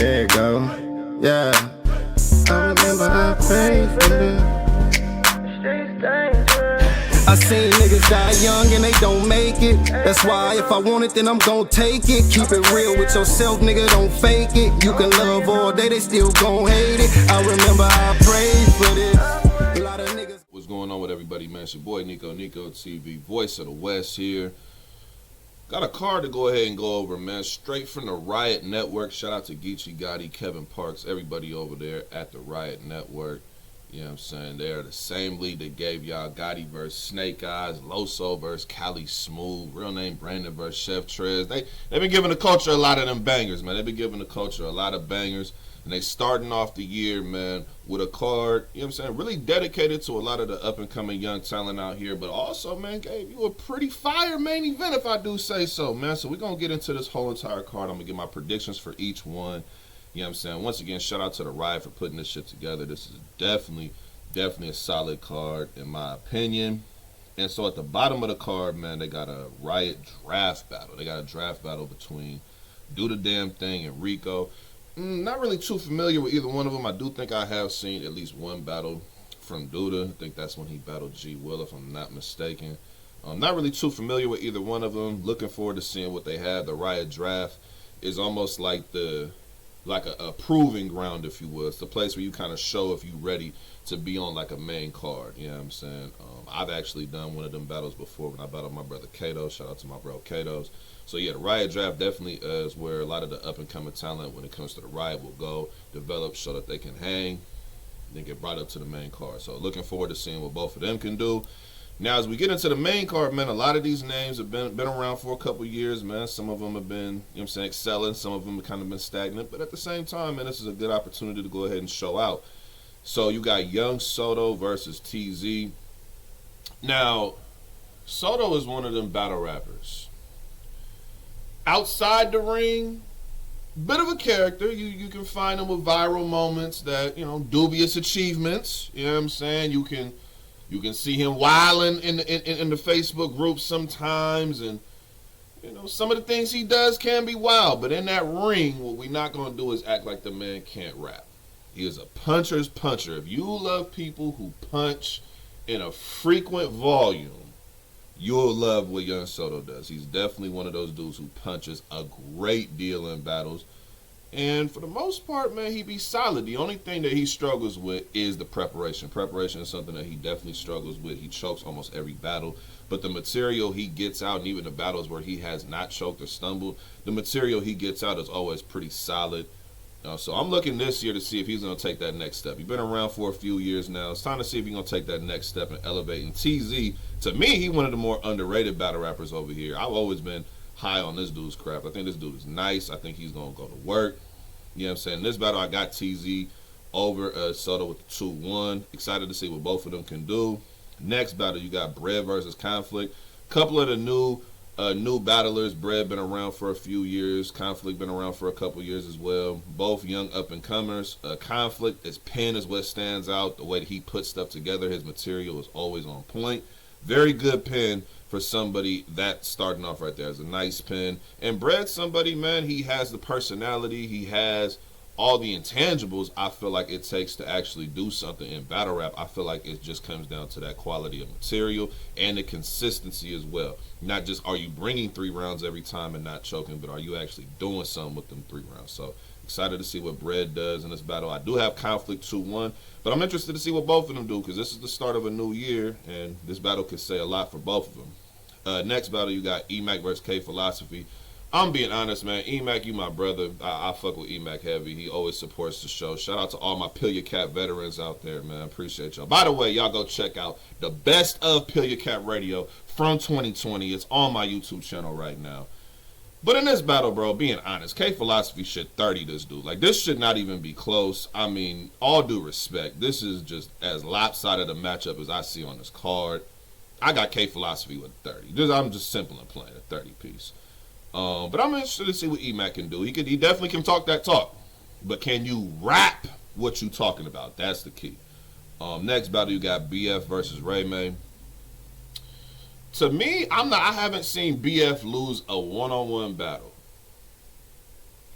There it go. Yeah. I remember I prayed for this. I seen niggas die young and they don't make it. That's why if I want it, then I'm gon' take it. Keep it real with yourself, nigga, don't fake it. You can love all day, they still gon' hate it. I remember I prayed for this. A lot of niggas. What's going on with everybody, man? It's your boy NicoTV, voice of the West here. Got a card to go ahead and go over, man. Straight from the Riot Network. Shout out to Geechee Gotti, Kevin Parks, everybody over there at the Riot Network. You know what I'm saying? They're the same league that gave y'all Gotti versus Snake Eyes, Loso versus Cali Smooth, real name Brandon versus Chef Trez. They've been giving the culture a lot of them bangers, man. They've been giving the culture a lot of bangers. And they starting off the year, man, with a card, you know what I'm saying, really dedicated to a lot of the up-and-coming young talent out here. But also, man, gave you a pretty fire main event, if I do say so, man. So we're going to get into this whole entire card. I'm going to give my predictions for each one. You know what I'm saying? Once again, shout out to the Riot for putting this shit together. This is definitely a solid card, in my opinion. And so at the bottom of the card, man, they got a Riot draft battle. They got a draft battle between Do the Damn Thing and Rico. Not really too familiar with either one of them. I do think I have seen at least one battle from Duda. I think that's when he battled G Will, if I'm not mistaken. Not really too familiar with either one of them. Looking forward to seeing what they have. The Riot draft is almost like a proving ground, if you will. It's the place where you kind of show if you're ready to be on like a main card. You know what I'm saying? I've actually done one of them battles before when I battled my brother Kato. Shout out to my bro Katos. So yeah, the Riot draft definitely is where a lot of the up-and-coming talent when it comes to the Riot will go, develop, show that they can hang, then get brought up to the main card. So looking forward to seeing what both of them can do. Now, as we get into the main card, man, a lot of these names have been around for a couple years, man. Some of them have been, you know what I'm saying, excelling. Some of them have kind of been stagnant. But at the same time, man, this is a good opportunity to go ahead and show out. So you got Young Soto versus TZ. Now, Soto is one of them battle rappers. Outside the ring, bit of a character. You can find him with viral moments that, you know, dubious achievements. You know what I'm saying? You can see him wilding in the Facebook group sometimes, and you know some of the things he does can be wild. But in that ring, what we're not gonna do is act like the man can't rap. He is a puncher's puncher. If you love people who punch in a frequent volume, you'll love what Young Soto does. He's definitely one of those dudes who punches a great deal in battles. And for the most part, man, he be solid. The only thing that he struggles with is the preparation. Preparation is something that he definitely struggles with. He chokes almost every battle. But the material he gets out, and even the battles where he has not choked or stumbled, the material he gets out is always pretty solid. So I'm looking this year to see if he's going to take that next step. He's been around for a few years now. It's time to see if he's going to take that next step and elevate. And TZ, to me, he's one of the more underrated battle rappers over here. I've always been high on this dude's craft. I think this dude is nice. I think he's going to go to work. You know what I'm saying? In this battle, I got TZ over Soto with the 2-1. Excited to see what both of them can do. Next battle, you got Bread versus Conflict. Couple of the new battlers. Bread been around for a few years. Conflict been around for a couple years as well. Both young up-and-comers. Conflict, his pen is what stands out. The way that he puts stuff together, his material is always on point. Very good pen for somebody that's starting off right there. It's a nice pen. And Bread, somebody, man, he has the personality. He has all the intangibles I feel like it takes to actually do something in battle rap. I feel like it just comes down to that quality of material and the consistency as well. Not just are you bringing 3 rounds every time and not choking, but are you actually doing something with them 3 rounds. So excited to see what Bread does in this battle. I do have Conflict 2-1, but I'm interested to see what both of them do because this is the start of a new year, and this battle could say a lot for both of them. Next battle, you got E-Mac versus K Philosophy. I'm being honest, man. E-Mac, you my brother. I fuck with E-Mac heavy. He always supports the show. Shout out to all my Pill Your Cap veterans out there, man. Appreciate y'all. By the way, y'all go check out the best of Pill Your Cap Radio from 2020. It's on my YouTube channel right now. But in this battle, bro, being honest, K Philosophy should 30 this dude. Like, this should not even be close. I mean, all due respect, this is just as lopsided a matchup as I see on this card. I got K Philosophy with 30. I'm just simple and plain, a 30 piece. But I'm interested to see what E-Mac can do. He definitely can talk that talk. But can you rap what you talking about? That's the key. Next battle, you got BF versus Ray May. To me, I haven't seen BF lose a one-on-one battle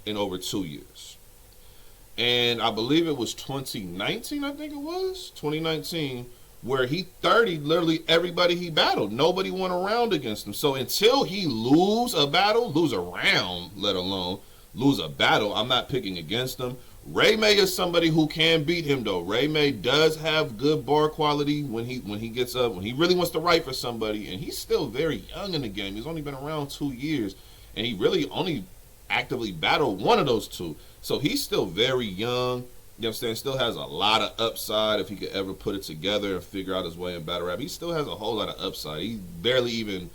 in over 2 years. And I believe it was 2019, I think it was 2019, where he 30 literally everybody he battled. Nobody won a round against him. So until he lose a round, let alone lose a battle, I'm not picking against him. Ray May is somebody who can beat him though. Ray May does have good bar quality when he gets up, when he really wants to write for somebody, and he's still very young in the game. He's only been around 2 years, and he really only actively battled one of those two. So he's still very young. You know what I'm saying? Still has a lot of upside if he could ever put it together and figure out his way in battle rap. He still has a whole lot of upside. He barely even,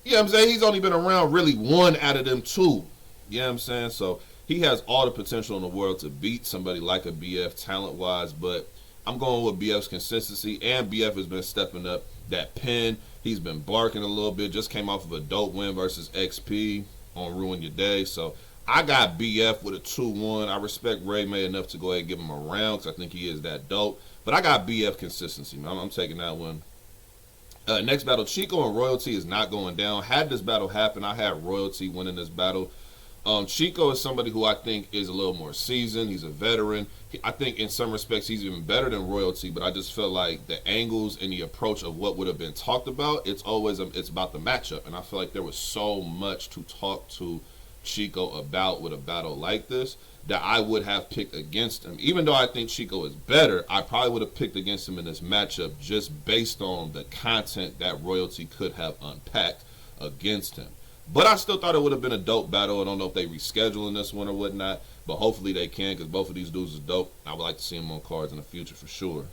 you know what I'm saying? He's only been around really one out of them two. You know what I'm saying? So he has all the potential in the world to beat somebody like a BF talent-wise, but I'm going with BF's consistency, and BF has been stepping up that pen. He's been barking a little bit. Just came off of a dope win versus XP on Ruin Your Day. So I got BF with a 2-1. I respect Ray May enough to go ahead and give him a round because I think he is that dope. But I got BF consistency, man. I'm taking that one. Next battle, Chico and Royalty is not going down. Had this battle happen, I had Royalty winning this battle. Chico is somebody who I think is a little more seasoned. He's a veteran. I think in some respects he's even better than Royalty, but I just feel like the angles and the approach of what would have been talked about, it's about the matchup. And I feel like there was so much to talk to Chico about with a battle like this that I would have picked against him. Even though I think Chico is better, I probably would have picked against him in this matchup just based on the content that Royalty could have unpacked against him. But I still thought it would have been a dope battle. I don't know if they rescheduling this one or whatnot, but hopefully they can because both of these dudes is dope. I would like to see them on cards in the future for sure.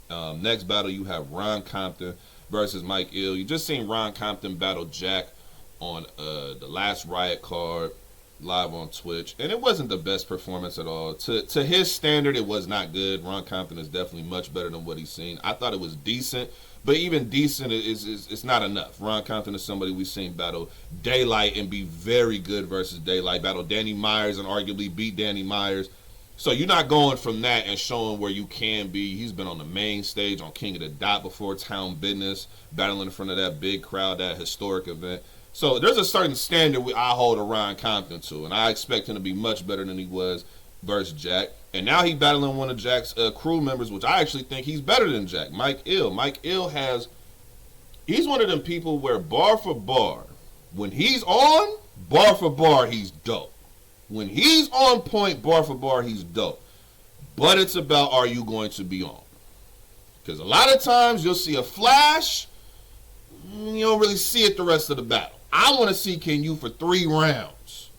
Next battle, you have Ron Compton versus Mike Ill. You just seen Ron Compton battle Jack on the last Riot card live on Twitch, and it wasn't the best performance at all. To his standard, it was not good. Ron Compton is definitely much better than what he's seen. I thought it was decent, but even decent is not enough. Ron Compton is somebody we've seen battle Daylight and be very good versus Daylight. Battle Danny Myers and arguably beat Danny Myers. So you're not going from that and showing where you can be. He's been on the main stage on King of the Dot before, Town Business, battling in front of that big crowd, that historic event. So there's a certain standard I hold Ron Compton to, and I expect him to be much better than he was versus Jack. And now he's battling one of Jack's crew members, which I actually think he's better than Jack, Mike Ill. Mike Ill he's one of them people where bar for bar, when he's on, bar for bar, he's dope. When he's on point, bar for bar, he's dope. But it's about, are you going to be on? Because a lot of times you'll see a flash, you don't really see it the rest of the battle. I want to see, can you for 3 rounds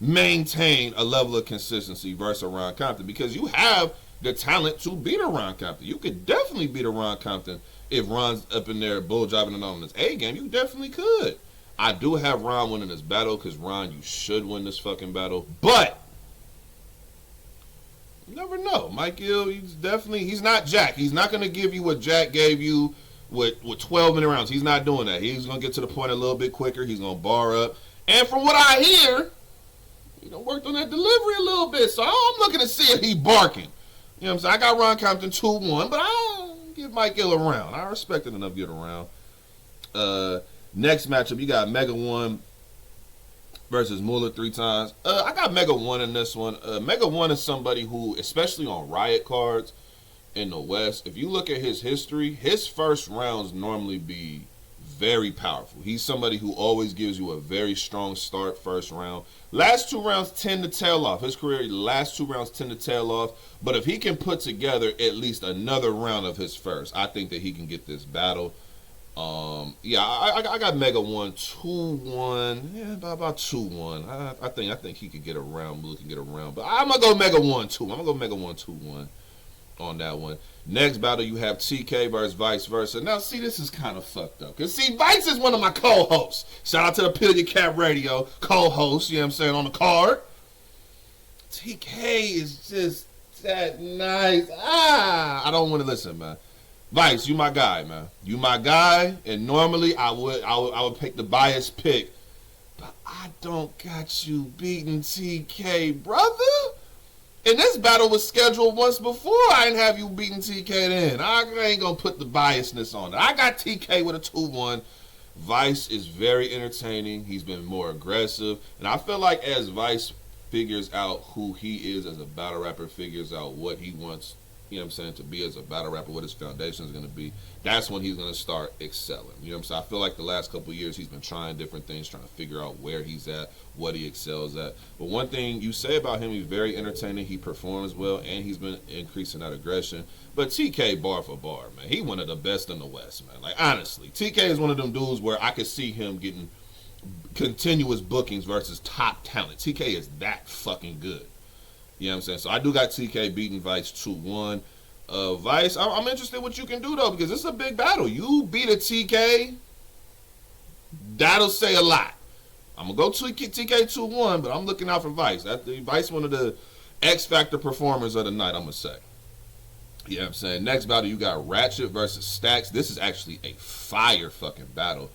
maintain a level of consistency versus a Ron Compton, because you have the talent to beat a Ron Compton. You could definitely beat a Ron Compton if Ron's up in there bull driving it on his A game. You definitely could. I do have Ron winning this battle because Ron, you should win this fucking battle, but you never know. Mike Gill, he's not Jack. He's not going to give you what Jack gave you with 12-minute rounds. He's not doing that. He's going to get to the point a little bit quicker. He's going to bar up. And from what I hear, worked on that delivery a little bit. So I'm looking to see if he barking. You know what I'm saying? I got Ron Compton 2-1, but I'll give Mike Gill a round. I respect it enough to get a round. Next matchup, you got Mega One versus Mueller 3 times. I got Mega One in this one. Mega One is somebody who, especially on Riot cards in the West, if you look at his history, his first rounds normally be very powerful. He's somebody who always gives you a very strong start first round. Last 2 rounds tend to tail off. His career, the last 2 rounds tend to tail off. But if he can put together at least another round of his first, I think that he can get this battle. I got Mega One 2-1. Yeah, about 2-1. I think he could get a round. Blue can get a round. But I'm gonna go Mega One 2. I'm gonna go Mega One 2-1 on that one. Next battle, you have TK versus Vice Versa. Now, see, this is kind of fucked up. Because, see, Vice is one of my co-hosts. Shout out to the Pill Your Cap Radio co-host, you know what I'm saying, on the card. TK is just that nice. I don't want to listen, man. Vice, you my guy, man. You my guy, and normally I would pick the biased pick. But I don't got you beating TK, brother. And this battle was scheduled once before. I didn't have you beating TK then. I ain't going to put the biasness on it. I got TK with a 2-1. Vice is very entertaining. He's been more aggressive. And I feel like as Vice figures out who he is as a battle rapper, figures out what he wants, you know what I'm saying, to be as a battle rapper, what his foundation is going to be, that's when he's going to start excelling. You know what I'm saying? I feel like the last couple of years he's been trying different things, trying to figure out where he's at, what he excels at. But one thing you say about him, he's very entertaining, he performs well, and he's been increasing that aggression. But TK, bar for bar, man, he one of the best in the West, man. Like, honestly, TK is one of them dudes where I could see him getting continuous bookings versus top talent. TK is that fucking good. You know what I'm saying? So I do got TK beating Vice 2-1. Vice, I'm interested in what you can do, though, because this is a big battle. You beat a TK, that'll say a lot. I'm going to go TK 2-1, but I'm looking out for Vice. Vice one of the X-Factor performers of the night, I'm going to say. You know what I'm saying? Next battle, you got Ratchet versus Stacks. This is actually a fire fucking battle.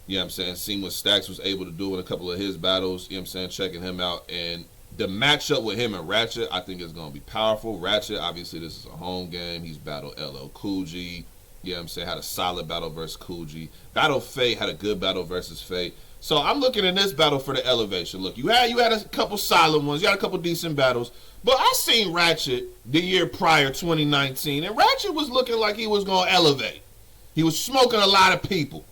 You know what I'm saying? Seeing what Stacks was able to do in a couple of his battles. You know what I'm saying? Checking him out. And the matchup with him and Ratchet, I think is going to be powerful. Ratchet, obviously, this is a home game. He's battled LL Cool G. You know what I'm saying? Had a solid battle versus Cool G. Battle Fate, had a good battle versus Fate. So I'm looking in this battle for the elevation. Look, you had a couple solid ones. You had a couple decent battles. But I seen Ratchet the year prior, 2019. And Ratchet was looking like he was going to elevate. He was smoking a lot of people.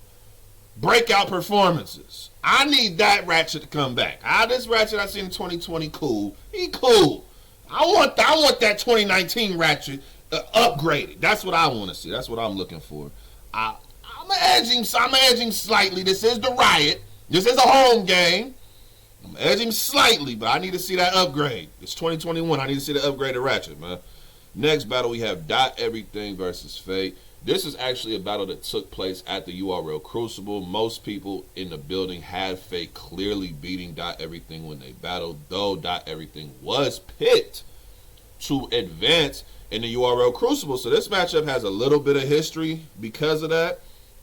Breakout performances. I need that Ratchet to come back. This Ratchet I seen in 2020, cool. He cool. I want that 2019 Ratchet upgraded. That's what I want to see. That's what I'm looking for. I'm edging slightly. This is the Riot. This is a home game. I'm edging slightly, but I need to see that upgrade. It's 2021. I need to see the upgraded Ratchet, man. Next battle, we have Dot Everything versus Fate. This is actually a battle that took place at the URL Crucible. Most people in the building had Fate clearly beating Dot Everything when they battled, though Dot Everything was picked to advance in the URL Crucible. So this matchup has a little bit of history because of that.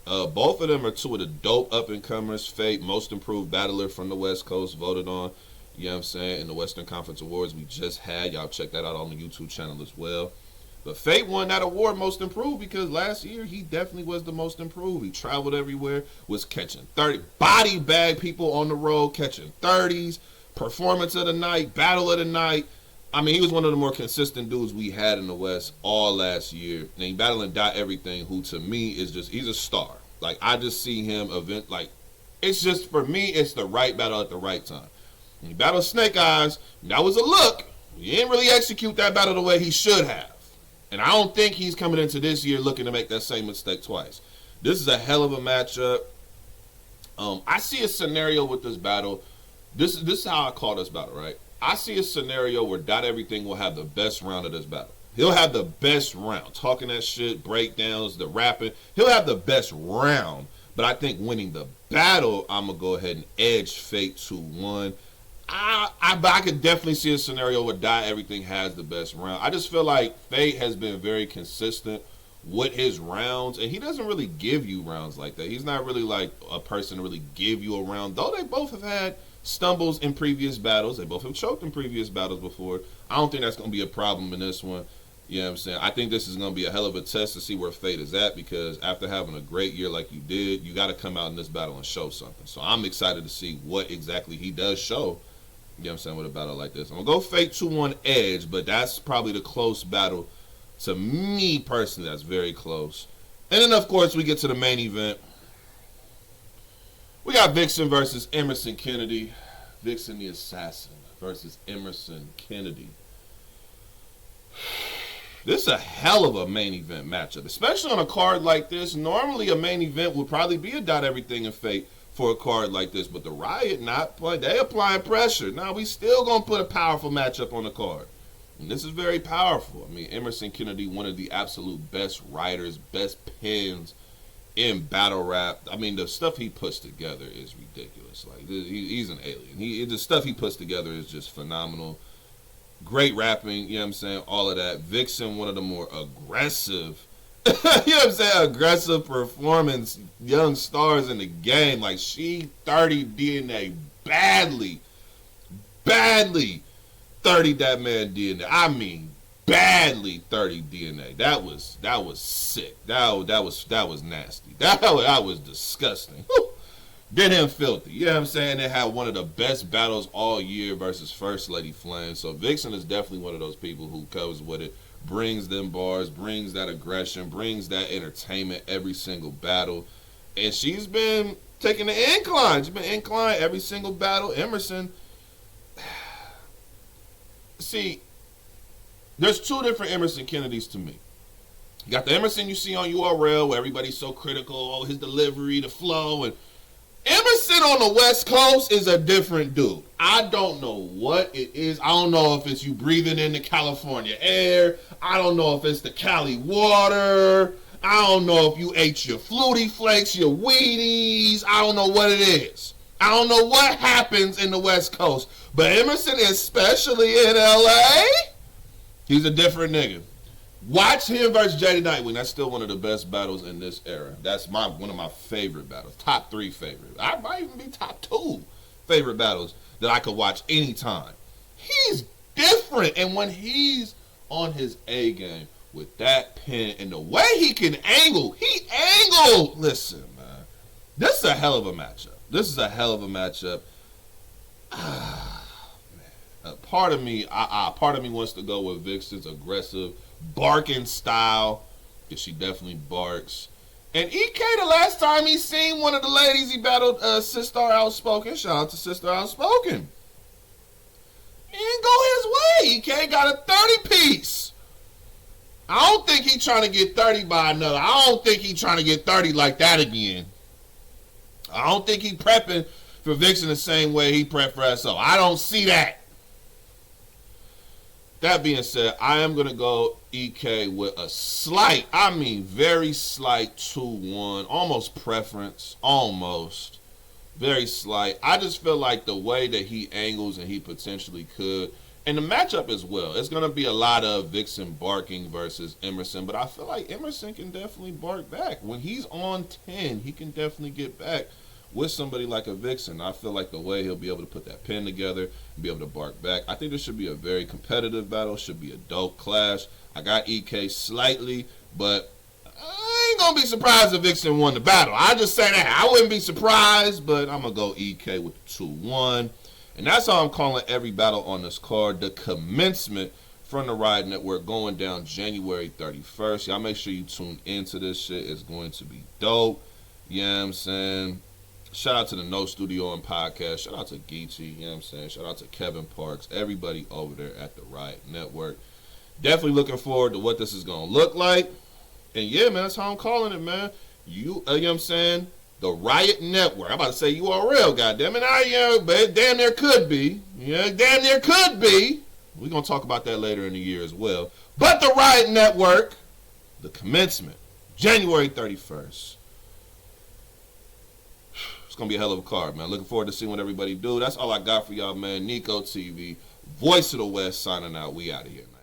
Both of them are two of the dope up-and-comers. Fate, most improved battler from the West Coast, voted on, you know what I'm saying, in the Western Conference Awards we just had. Y'all check that out on the YouTube channel as well. But Fate won that award, most improved, because last year he definitely was the most improved. He traveled everywhere, was catching 30, body bag people on the road, catching 30s, performance of the night, battle of the night. I mean, he was one of the more consistent dudes we had in the West all last year. And he battling Dot Everything, who to me is just, he's a star. Like, I just see him it's just, for me, it's the right battle at the right time. When he battled Snake Eyes, that was a look. He didn't really execute that battle the way he should have. And I don't think he's coming into this year looking to make that same mistake twice. This is a hell of a matchup. I see a scenario with this battle. This is how I call this battle, right? I see a scenario where Dot Everything will have the best round of this battle. He'll have the best round. Talking that shit, breakdowns, the rapping. He'll have the best round. But I think winning the battle, I'm going to go ahead and edge Fate 2-1. I could definitely see a scenario where Dot Everything has the best round. I just feel like Fate has been very consistent with his rounds, and he doesn't really give you rounds like that. He's not really like a person to really give you a round, though they both have had stumbles in previous battles. They both have choked in previous battles before. I don't think that's going to be a problem in this one. You know what I'm saying? I think this is going to be a hell of a test to see where Fate is at, because after having a great year like you did, you got to come out in this battle and show something. So I'm excited to see what exactly he does show. You know what I'm saying, with a battle like this. I'm going to go Fate 2-1 edge, but that's probably the close battle to me personally. That's very close. And then, of course, we get to the main event. We got Vixen versus Emerson Kennedy. Vixen the Assassin versus Emerson Kennedy. This is a hell of a main event matchup, especially on a card like this. Normally, a main event would probably be a Dot Everything and Fate for a card like this, but the Riot not playing. They applying pressure. Now we still gonna put a powerful matchup on the card, and this is very powerful. I mean, Emerson Kennedy, one of the absolute best writers, best pens in battle rap. I mean, the stuff he puts together is ridiculous. Like, he's an alien. The stuff he puts together is just phenomenal. Great rapping, you know what I'm saying? All of that. Vixen, one of the more aggressive, you know what I'm saying, aggressive performance young stars in the game. Like, she 30 DNA badly 30 that man DNA. I mean, badly 30 DNA. That was sick. That was nasty. That was disgusting. Did him filthy. You know what I'm saying? They had one of the best battles all year versus First Lady Flame. So Vixen is definitely one of those people who comes with it, brings them bars, brings that aggression, brings that entertainment every single battle. And she's been taking the incline. She's been incline every single battle. Emerson, see, there's two different Emerson Kennedys to me. You got the Emerson you see on URL where everybody's so critical, oh, his delivery, the flow, and Emerson on the West Coast is a different dude. I don't know what it is. I don't know if it's you breathing in the California air. I don't know if it's the Cali water. I don't know if you ate your Flutie Flakes, your Wheaties. I don't know what it is. I don't know what happens in the West Coast. But Emerson, especially in LA, he's a different nigga. Watch him versus JD Nightwing. That's still one of the best battles in this era. That's one of my favorite battles. Top 3 favorite. I might even be top 2 favorite battles that I could watch anytime. He's different. And when he's on his A game with that pin and the way he can angle, he angled. Listen, man. This is a hell of a matchup. This is a hell of a matchup. Part of me wants to go with Vixen's aggressive barking style, because she definitely barks. And EK, the last time he seen one of the ladies he battled, Sister Outspoken, shout out to Sister Outspoken, he didn't go his way. EK got a 30-piece. I don't think he trying to get 30 by another. I don't think he trying to get 30 like that again. I don't think he prepping for Vixen the same way he prepped for SO. I don't see that. That being said, I am going to go EK with a slight, I mean very slight 2-1, almost preference, almost, very slight. I just feel like the way that he angles and he potentially could, and the matchup as well, it's going to be a lot of Vixen barking versus Emerson, but I feel like Emerson can definitely bark back. When he's on 10, he can definitely get back with somebody like a Vixen. I feel like the way he'll be able to put that pin together and be able to bark back, I think this should be a very competitive battle, should be a dope clash. I got EK slightly, but I ain't gonna be surprised if Vixen won the battle. I just say that. I wouldn't be surprised, but I'm gonna go EK with 2-1. And that's how I'm calling every battle on this card. The Commencement from the Riot Network going down January 31st. Y'all make sure you tune into this shit. It's going to be dope. You know what I'm saying? Shout out to the No Studio and Podcast. Shout out to Geechee. You know what I'm saying? Shout out to Kevin Parks. Everybody over there at the Riot Network. Definitely looking forward to what this is going to look like. And yeah, man, that's how I'm calling it, man. You know what I'm saying? The Riot Network. I'm about to say URL, goddammit. But damn there could be. Yeah, damn there could be. We're going to talk about that later in the year as well. But the Riot Network, the Commencement, January 31st. It's going to be a hell of a card, man. Looking forward to seeing what everybody do. That's all I got for y'all, man. NicoTV, Voice of the West, signing out. We out of here, man.